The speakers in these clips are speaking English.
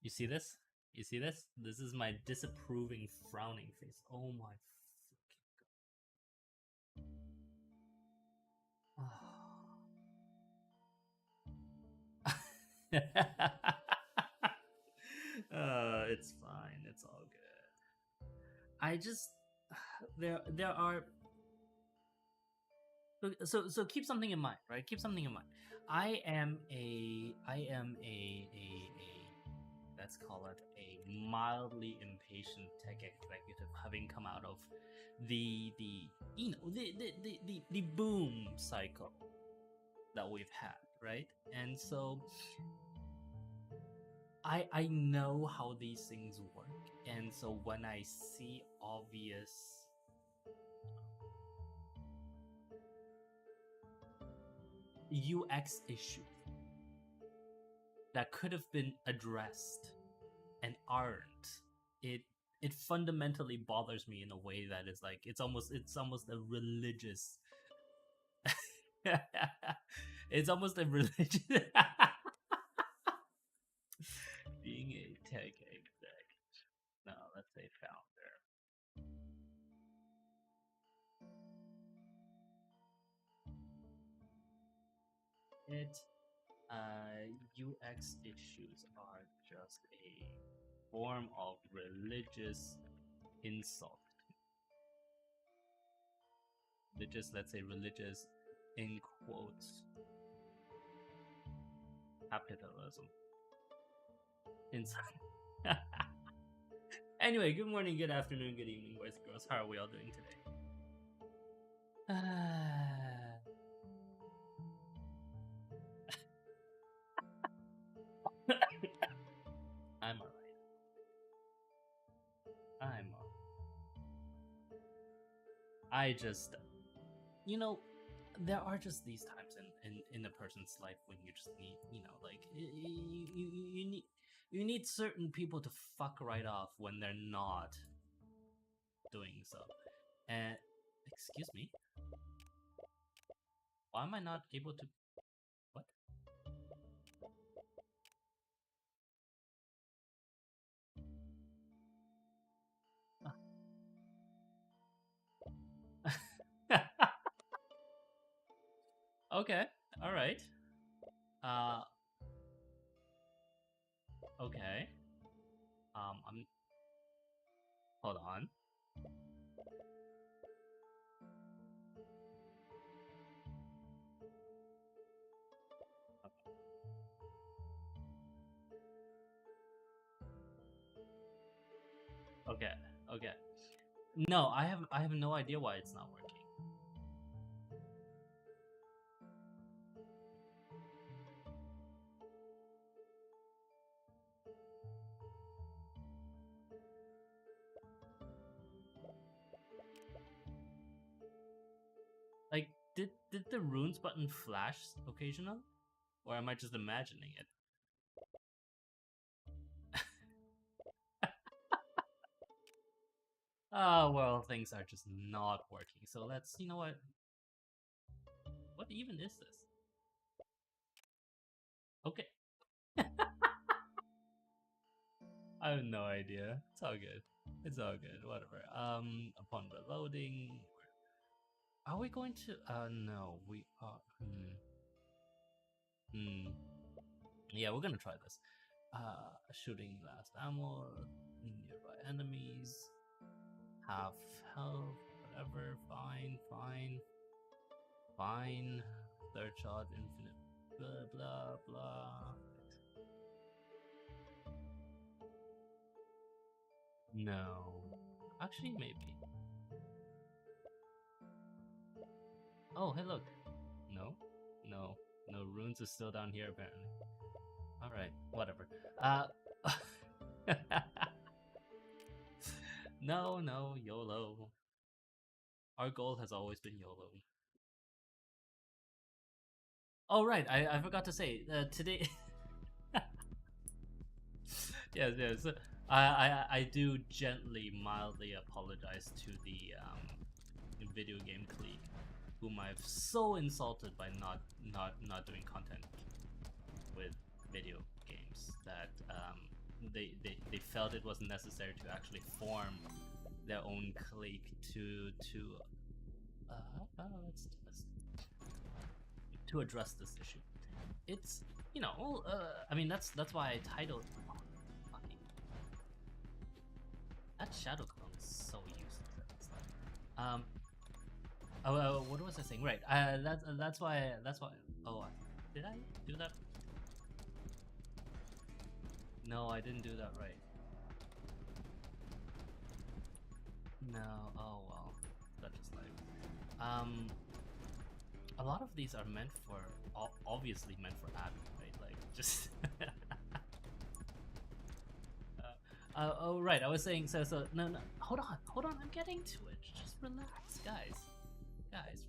You see this? You see this? This is my disapproving frowning face. Oh my fucking god. It's fine. It's all good. I just there are so keep something in mind, right? Keep something in mind. I am a let's call it a mildly impatient tech executive, having come out of the you know the boom cycle that we've had, right? And so I know how these things work, and so when I see obvious UX issues that could have been addressed and aren't, it it fundamentally bothers me in a way that is like it's almost a religious it's almost a religious being a tech exec. No, let's say founder. It UX issues are just a form of religious insult. Religious, let's say religious in quotes, capitalism. Inside. Anyway, good morning, good afternoon, good evening, boys and girls. How are we all doing today? I'm alright. I'm alright. I just, you know, there are just these times in a person's life when you just need, you know, like you need certain people to fuck right off when they're not doing so. And excuse me, why am I not able to? What? Okay, all right. Uh, okay. I'm. Hold on. Okay, okay. No, I have no idea why it's not working. Like, did the runes button flash occasional, or am I just imagining it? Oh well, things are just not working. So let's, you know what? What even is this? Okay, I have no idea. It's all good. It's all good. Whatever. Upon reloading, are we going to? No, we are. Hmm. Yeah, we're gonna try this. Shooting last ammo, nearby enemies, half health, whatever. Fine, fine, fine. Third shot, infinite. Blah blah blah. No, actually, maybe. Oh, hey, look. No, no, no. Runes is still down here apparently. All right, whatever. Uh. No, no, YOLO. Our goal has always been YOLO. Oh right, I forgot to say today. Yes, yes. I do gently, mildly apologize to the video game clique, whom I've so insulted by not doing content with video games that they felt it wasn't necessary to actually form their own clique let's to address this issue. It's, you know, I mean, that's why I titled. Oh, fucking, that shadow clone is so useless at this time. What was I saying? Right. That's why. Oh, did I do that? No, I didn't do that right. No. Oh well. That's just like. A lot of these are meant for, obviously meant for admin, right? Like just. Oh right, I was saying so. No, hold on. I'm getting to it. Just relax, guys.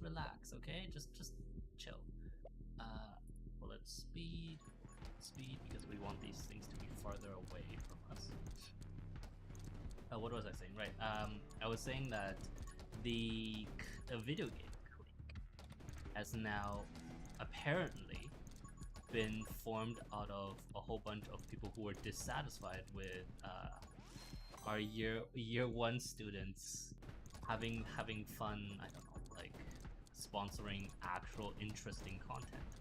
Relax, okay? Just chill. Bullet speed, because we want these things to be farther away from us. What was I saying? Right. I was saying that the video game clique has now apparently been formed out of a whole bunch of people who were dissatisfied with our year one students having fun. I don't know, like sponsoring actual interesting content.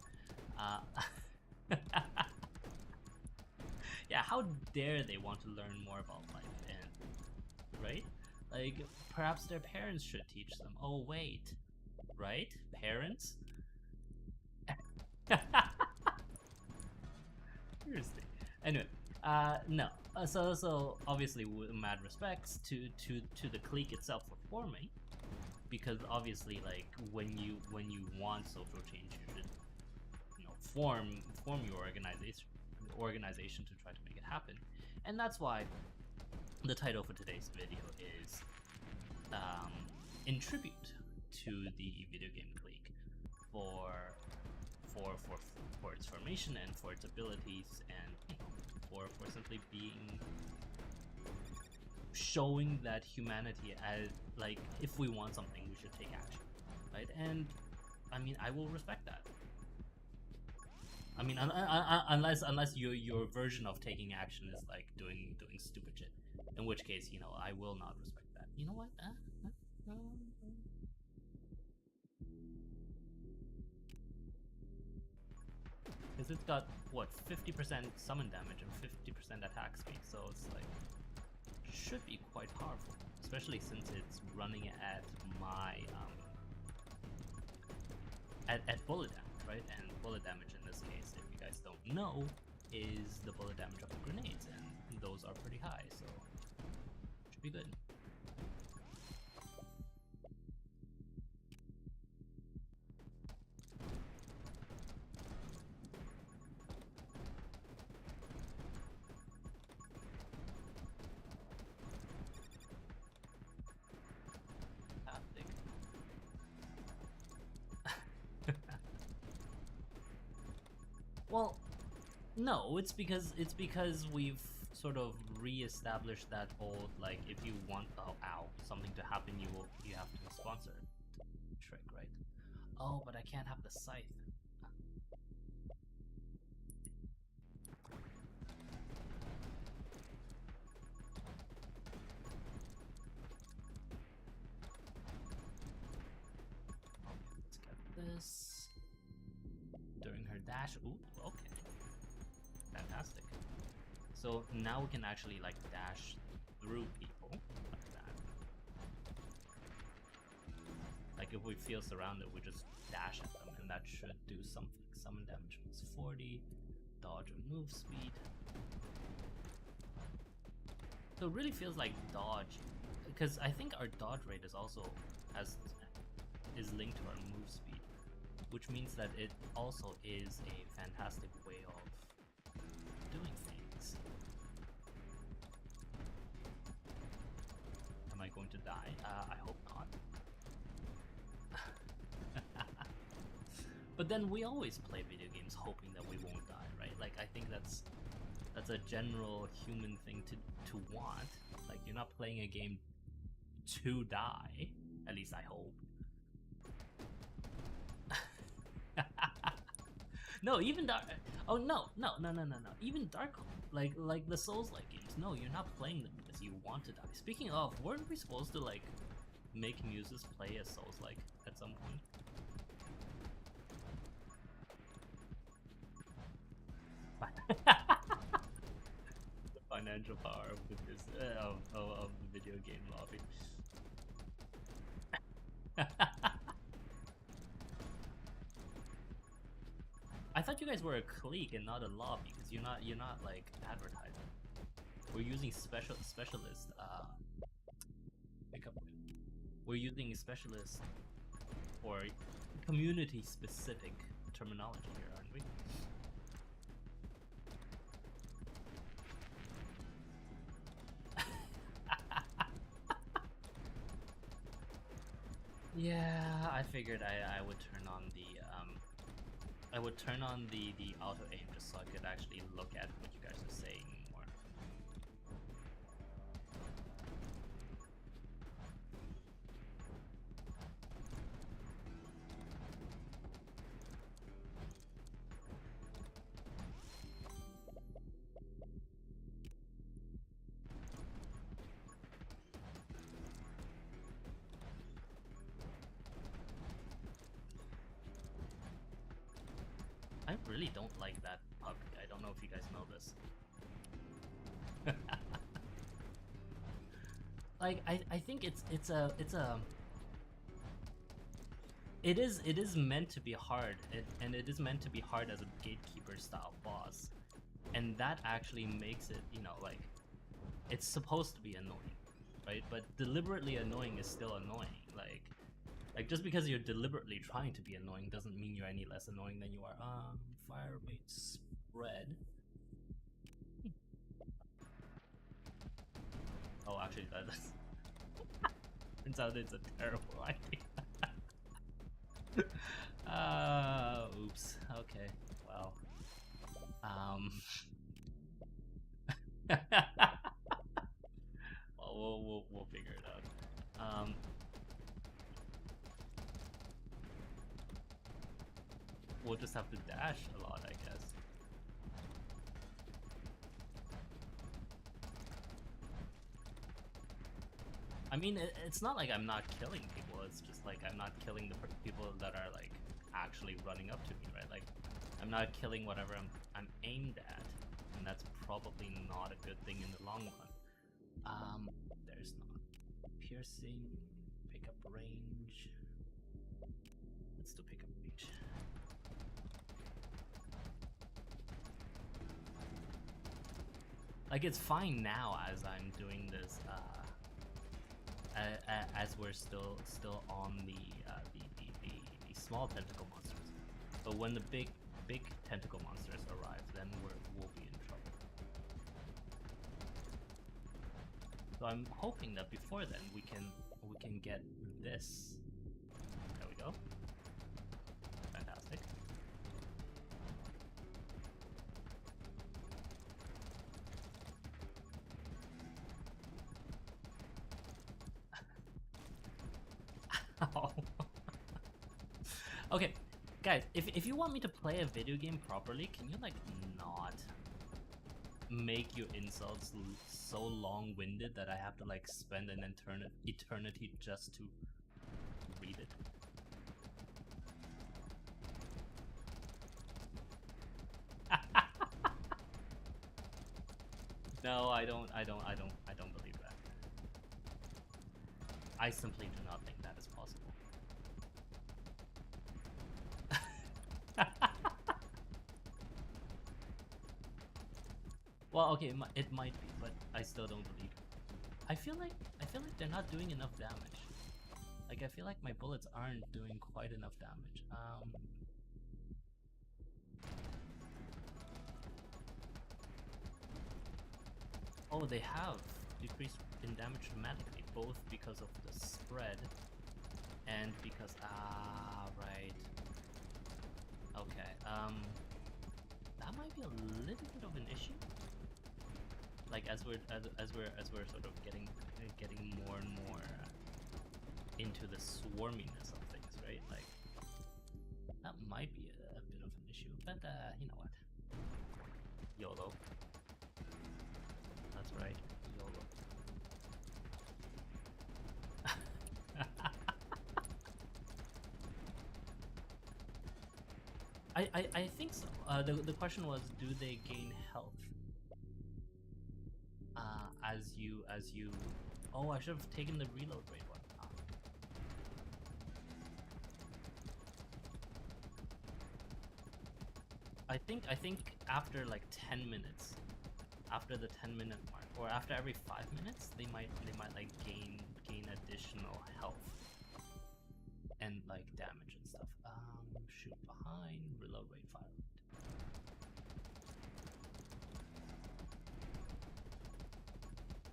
Yeah, how dare they want to learn more about life, and right? Like perhaps their parents should teach them. Oh wait, right? Parents? Seriously. Anyway, no. So obviously, with mad respects to the clique itself for forming, because obviously, like when you want social change, you should, you know, form your organization to try to make it happen, and that's why the title for today's video is in tribute to the video game clique for its formation and for its abilities, and you know, for simply being showing that humanity as, like, if we want something we should take action, right? And I mean, I will respect that. I mean, unless your version of taking action is like doing stupid shit, in which case, you know, I will not respect that. You know what? Because it's got what, 50% summon damage and 50% attack speed, so it's like should be quite powerful, especially since it's running at my at bullet damage, right? And bullet damage in this case, if you guys don't know, is the bullet damage of the grenades, and those are pretty high, so should be good. Well, no, it's because we've sort of re-established that old, like, if you want something to happen, you have to sponsor it trick, right? Oh, but I can't have the scythe. Let's get this during her dash. Ooh, okay, fantastic. So now we can actually like dash through people like that. Like if we feel surrounded, we just dash at them, and that should do something. Summon damage was 40, dodge and move speed. So it really feels like dodge, because I think our dodge rate is also is linked to our move speed, which means that it also is a fantastic way of doing things. Am I going to die? I hope not. But then we always play video games hoping that we won't die, right? Like I think that's a general human thing to want. Like you're not playing a game to die. At least I hope. No, even dark. Oh no, no, no, no, no, no. Even dark, like the Souls-like games. No, you're not playing them because you want to die. Speaking of, weren't we supposed to like make muses play as Souls-like at some point? The financial power of of the video game lobby. I thought you guys were a clique and not a lobby because you're not like advertising. We're using specialist pickup. We're using specialist or community specific terminology here, aren't we? Yeah, I figured I would turn on the auto aim just so I could actually look at what you guys are saying more. I really don't like that pug. I don't know if you guys know this. Like I think it is meant to be hard, and it is meant to be hard as a gatekeeper style boss, and that actually makes it, you know, like it's supposed to be annoying, right? But deliberately annoying is still annoying. Like just because you're deliberately trying to be annoying doesn't mean you're any less annoying than you are. Fire rate spread. Oh, actually, that's turns out it's a terrible idea. Oops. Okay. Well. Well, we'll figure it out. We'll just have to dash a lot, I guess. I mean, it's not like I'm not killing people. It's just like I'm not killing the people that are like actually running up to me, right? Like I'm not killing whatever I'm aimed at, and that's probably not a good thing in the long run. There's not piercing, pick up range. Let's do pick up range. Like it's fine now as I'm doing this. As we're still on the small tentacle monsters, but when the big tentacle monsters arrive, then we'll be in trouble. So I'm hoping that before then we can get this. There we go. Fantastic. Okay, guys, if you want me to play a video game properly, can you like not make your insults so long-winded that I have to like spend an eternity just to read it? No, I don't believe that. I simply do not think that is possible. Well, okay, it might be, but I still don't believe it. I feel like they're not doing enough damage. Like I feel like my bullets aren't doing quite enough damage. Oh, they have decreased in damage dramatically, both because of the spread and because right. Okay, that might be a little bit of an issue. Like as we're sort of getting more and more into the swarminess of things, right? Like that might be a bit of an issue. But you know what? YOLO. That's right. YOLO. I think so. The question was, do they gain health as you? Oh, I should have taken the reload rate one. I think after like 10 minutes, after the 10-minute mark, or after every 5 minutes, they might like gain additional health and like damage and stuff. Shoot behind, reload rate 5.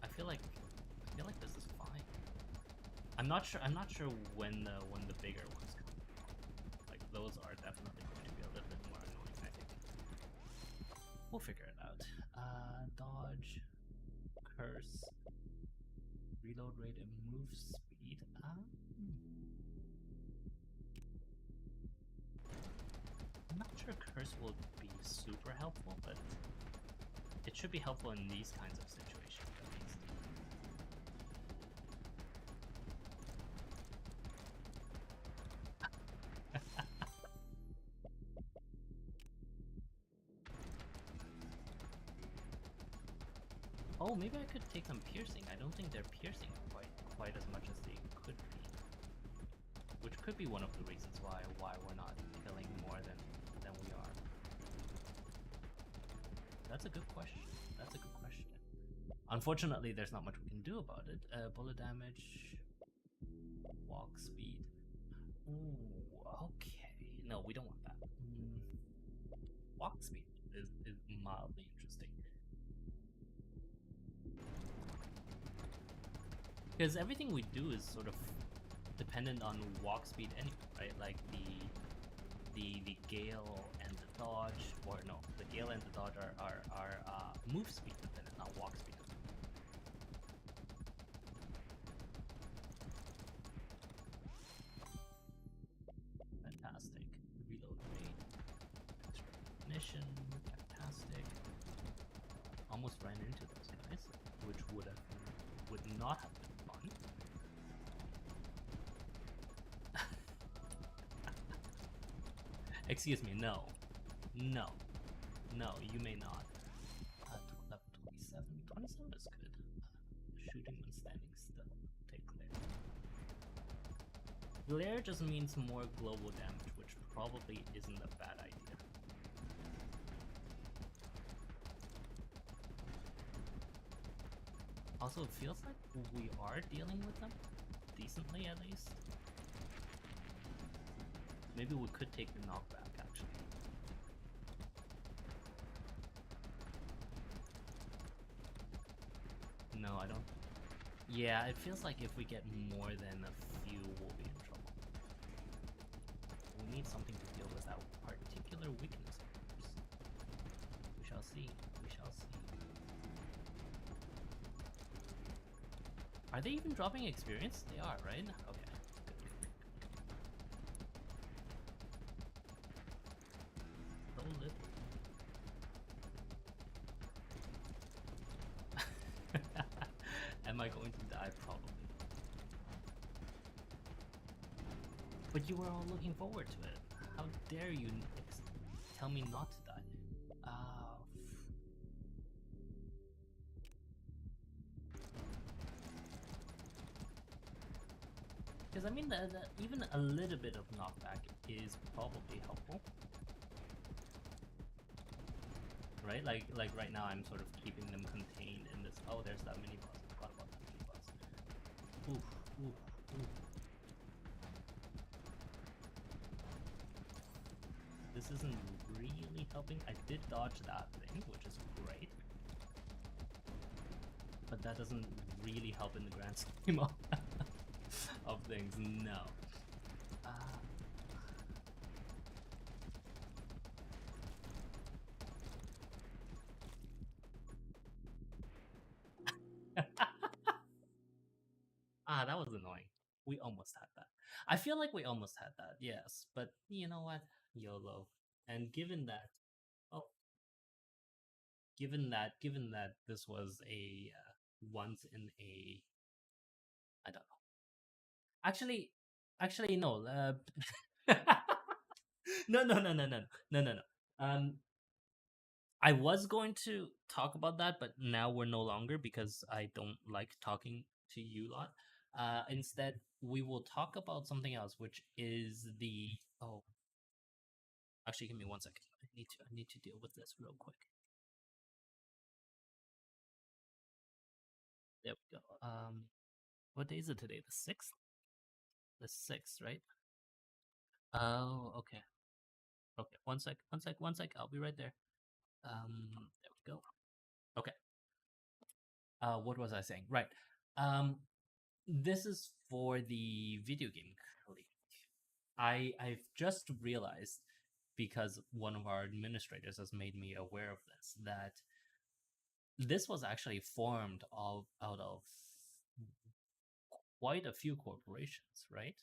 I feel like this is fine. I'm not sure when the bigger ones come. Like those are definitely going to be a little bit more annoying, I think. We'll figure it out. Dodge, curse, reload rate, and move speed. I'm not sure curse will be super helpful, but it should be helpful in these kinds of situations at least. Oh, maybe I could take them piercing. I don't think they're piercing quite as much as they could be. Which could be one of the reasons why we're not killing more than we are. That's a good question. That's a good question. Unfortunately, there's not much we can do about it. Bullet damage, walk speed. Ooh, okay. No, we don't want that. Walk speed is mildly interesting. Because everything we do is sort of dependent on walk speed anyway, right? Like the gale and the dodge, or no, the gale and the dodge are move speed dependent, not walk speed dependent. Fantastic. Reload rate, recognition, fantastic. Almost ran into those guys, which would not have been fun. Excuse me, no, you may not. Level 27. 27 is good. Shooting when standing still. Take glare. Glare just means more global damage, which probably isn't a bad idea. Also, it feels like we are dealing with them decently, at least. Maybe we could take the knockback, actually. No, I don't. Yeah, it feels like if we get more than a few, we'll be in trouble. We need something to deal with that particular weakness of ours. We shall see. We shall see. Are they even dropping experience? They are, right? Okay. So little. Am I going to die? Probably. But you were all looking forward to it. How dare you tell me not to die? Because I mean, even a little bit of knockback is probably helpful, right? Like right now, I'm sort of keeping them contained in this. Oh, there's that mini boss. I forgot about that mini boss. Oof, oof, oof. This isn't really helping. I did dodge that thing, which is great, but that doesn't really help in the grand scheme of things. No. That was annoying. We almost had that. I feel like we almost had that, yes. But you know what? YOLO. And given that given that this was a once in a, I don't know. Actually no. No, no, no, no, no, no, no, no. Um, I was going to talk about that, but now we're no longer because I don't like talking to you lot. Instead, we will talk about something else, which is the oh. Actually, give me 1 second. I need to deal with this real quick. There we go. What day is it today? The 6th. The 6th, right? Oh, okay. Okay. 1 sec. 1 sec. 1 sec. I'll be right there. There we go. Okay. What was I saying? Right. Um, this is for the video game clique. I've just realized because one of our administrators has made me aware of this that this was actually formed out of quite a few corporations, right?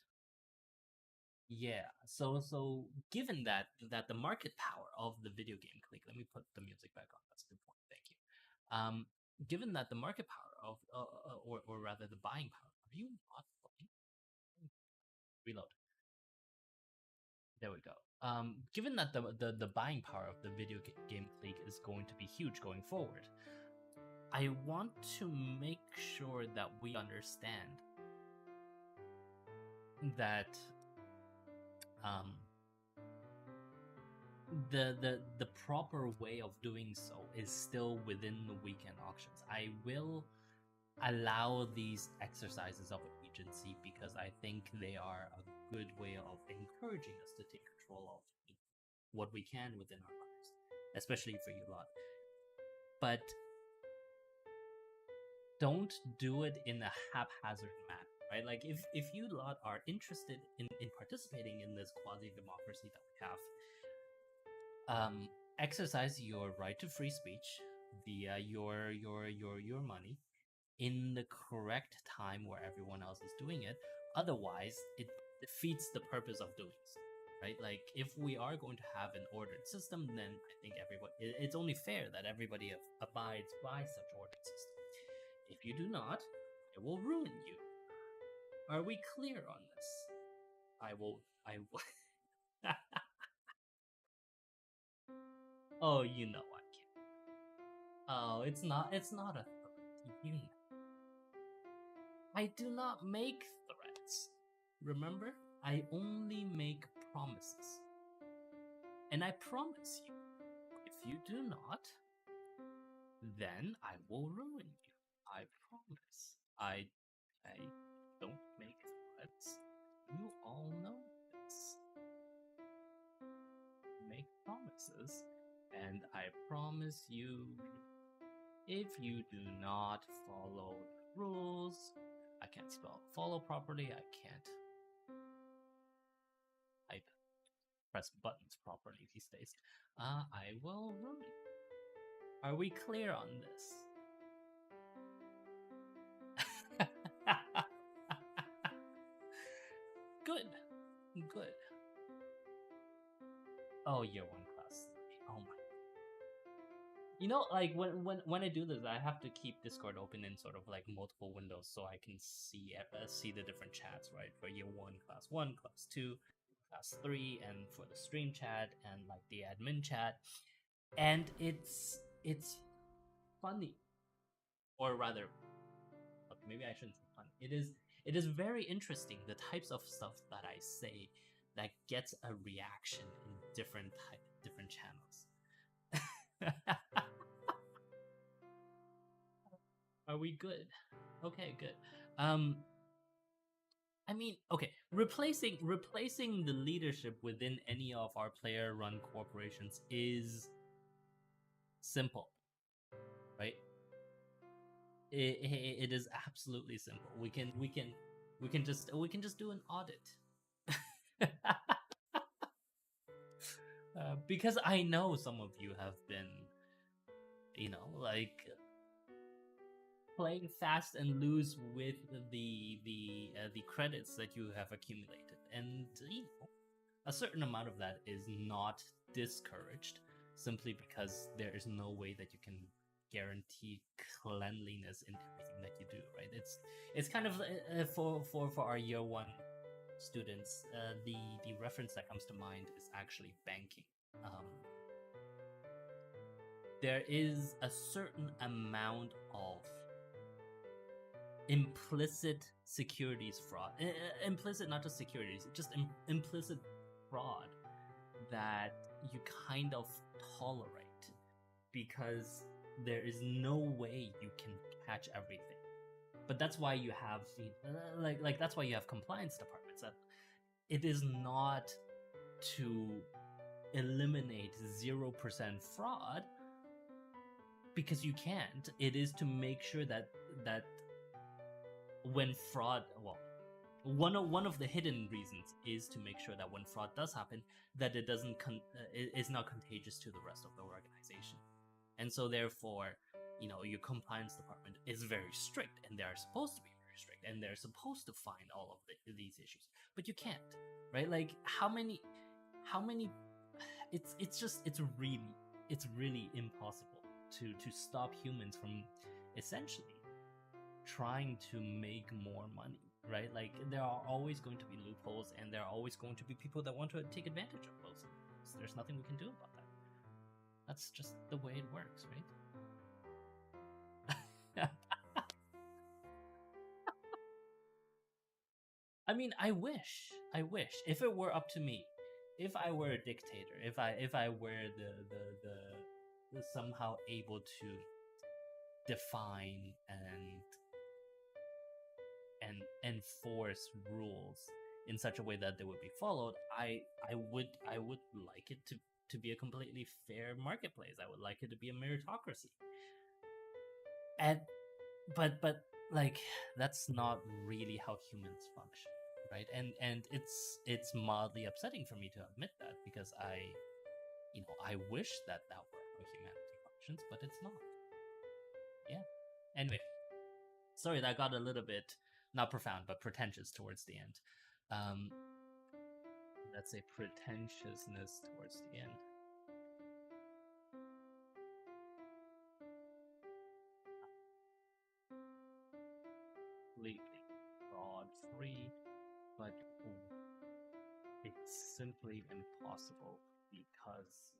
Yeah. So given that the market power of the video game clique, let me put the music back on. That's a good point. Thank you. Given that the market power of or rather the buying power. Are you not playing? Reload. There we go. Given that the buying power of the video game clique is going to be huge going forward, I want to make sure that we understand that um, the proper way of doing so is still within the weekend auctions. I will allow these exercises of agency because I think they are a good way of encouraging us to take control of what we can within our lives, especially for you lot. But don't do it in a haphazard manner, right? Like if you lot are interested in participating in this quasi democracy that we have, exercise your right to free speech via your money in the correct time where everyone else is doing it. Otherwise, it defeats the purpose of doing so, right? Like if we are going to have an ordered system, then I think everybody it's only fair that everybody abides by such ordered system. If you do not, it will ruin you. Are we clear on this? I will. I will. Oh, you know I can't. Oh, it's not. It's not a threat. You know. I do not make threats. Remember, I only make promises. And I promise you, if you do not, then I will ruin you. I promise. I don't make threats. You all know this. Make promises, and I promise you, if you do not follow the rules, I can't spell follow properly, I can't type press buttons properly these days. I will ruin you. Are we clear on this? Good. Good. Oh, year 1 class 3. Oh my. You know, like when I do this, I have to keep Discord open in sort of like multiple windows so I can see the different chats, right? For year 1, class 2, class 3, and for the stream chat and like the admin chat, and it's funny, or rather, okay, maybe I shouldn't say funny. It is very interesting the types of stuff that I say that gets a reaction in different channels. Are we good? Okay, good. Um, I mean, okay, replacing the leadership within any of our player-run corporations is simple, right? It is absolutely simple. We can just do an audit. Because I know some of you have been, like playing fast and loose with the credits that you have accumulated, and a certain amount of that is not discouraged. simply because there is no way that you can guarantee cleanliness in everything that you do, right? It's kind of for our year one students, the reference that comes to mind is actually banking. Um, there is a certain amount of implicit securities fraud, implicit, not just securities, just implicit fraud that you kind of tolerate because there is no way you can catch everything. But that's why you have like that's why you have compliance departments. That it is not to eliminate 0% fraud, because you can't. It is to make sure that when fraud, well, one of the hidden reasons is to make sure that when fraud does happen, that it doesn't is not contagious to the rest of the organization. And so therefore, your compliance department is very strict, and they are supposed to be very strict, and they're supposed to find all of these issues, but you can't, right? Like how many it's really impossible to stop humans from essentially trying to make more money, right? Like there are always going to be loopholes, and there are always going to be people that want to take advantage of those. So there's nothing we can do about that. That's just the way it works, right? I mean, I wish if it were up to me, if I were a dictator, if I were the somehow able to define and enforce rules in such a way that they would be followed, I would like it to be a completely fair marketplace. I would like it to be a meritocracy. And but like that's not really how humans function, right? And it's mildly upsetting for me to admit that, because I wish that were how humanity functions, but it's not. Yeah. Anyway, sorry that got a little bit not profound but pretentious towards the end. Um, let's say pretentiousness towards the end. Completely fraud free, but it's simply impossible because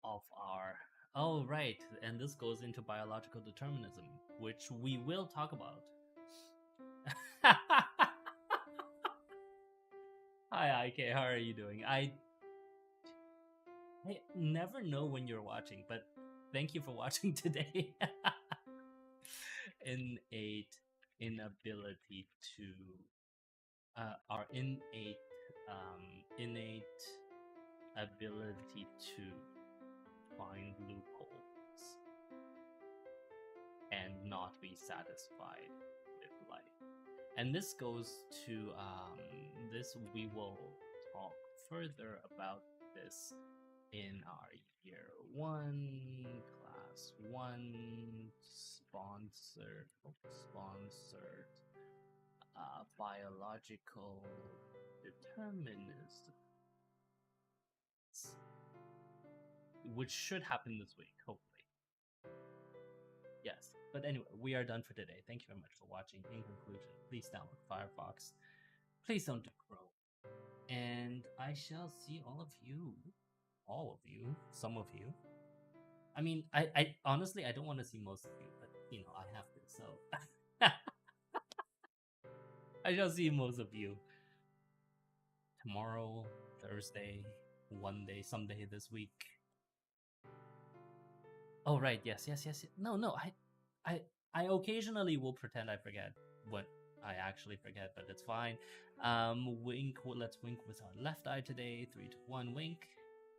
of our, oh right, and this goes into biological determinism, which we will talk about. Hi IK, how are you doing? I never know when you're watching, but thank you for watching today. Innate inability to our innate ability to find loopholes and not be satisfied with life. And this goes to this, we will talk further about this in our year one, class one, sponsored biological determinism, which should happen this week, hopefully. Yes, but anyway, we are done for today. Thank you very much for watching. In conclusion, please download Firefox. Please don't do Chrome. And I shall see all of you, some of you. I mean, I honestly, I don't want to see most of you, but I have to, so I shall see most of you tomorrow, Thursday, one day, someday this week. Oh right, yes. No, I occasionally will pretend I forget what I actually forget, but it's fine. Wink. Let's wink with our left eye today. 3, 2, 1, wink.